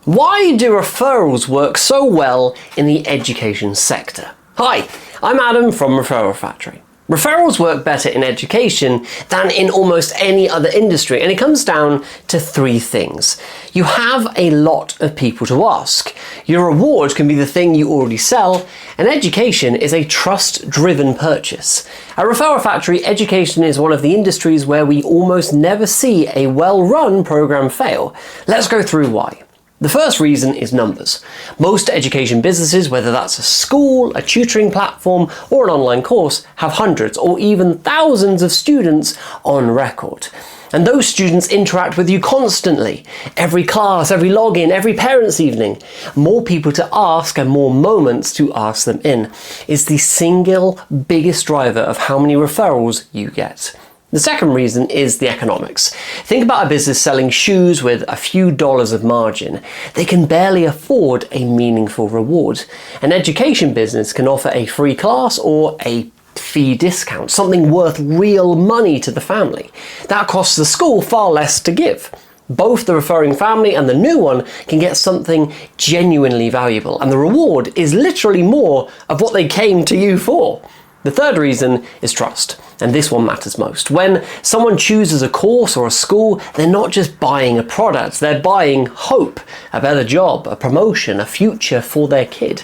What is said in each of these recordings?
Why do referrals work so well in the education sector? Hi, I'm Adam from Referral Factory. Referrals work better in education than in almost any other industry, and it comes down to three things. You have a lot of people to ask. Your reward can be the thing you already sell, and education is a trust-driven purchase. At Referral Factory, education is one of the industries where we almost never see a well-run program fail. Let's go through why. The first reason is numbers. Most education businesses, whether that's a school, a tutoring platform, or an online course, have hundreds or even thousands of students on record. And those students interact with you constantly. Every class, every login, every parents' evening. More people to ask and more moments to ask them in is the single biggest driver of how many referrals you get. The second reason is the economics. Think about a business selling shoes with a few dollars of margin. They can barely afford a meaningful reward. An education business can offer a free class or a fee discount, something worth real money to the family. That costs the school far less to give. Both the referring family and the new one can get something genuinely valuable, and the reward is literally more of what they came to you for. The third reason is trust, and this one matters most. When someone chooses a course or a school, they're not just buying a product, they're buying hope, a better job, a promotion, a future for their kid.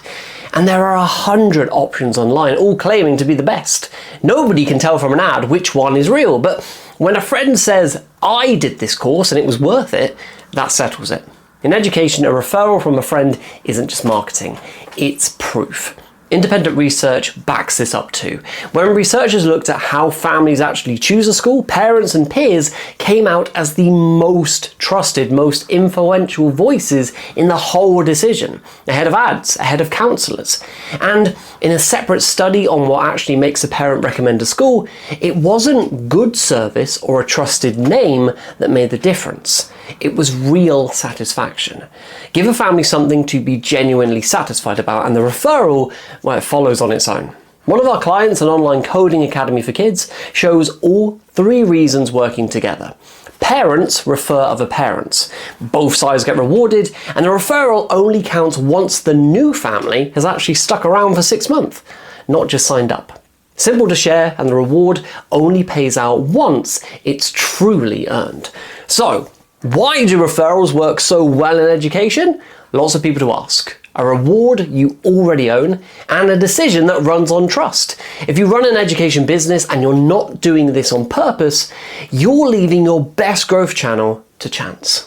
And there are 100 options online, all claiming to be the best. Nobody can tell from an ad which one is real, but when a friend says, "I did this course and it was worth it," that settles it. In education, a referral from a friend isn't just marketing, it's proof. Independent research backs this up too. When researchers looked at how families actually choose a school, parents and peers came out as the most trusted, most influential voices in the whole decision, ahead of ads, ahead of counsellors. And in a separate study on what actually makes a parent recommend a school, it wasn't good service or a trusted name that made the difference. It was real satisfaction. Give a family something to be genuinely satisfied about, and the referral, well, it follows on its own. One of our clients, an online coding academy for kids, shows all three reasons working together. Parents refer other parents. Both sides get rewarded, and the referral only counts once the new family has actually stuck around for 6 months, not just signed up. Simple to share, and the reward only pays out once it's truly earned. So, why do referrals work so well in education? Lots of people to ask. A reward you already own, and a decision that runs on trust. If you run an education business and you're not doing this on purpose, you're leaving your best growth channel to chance.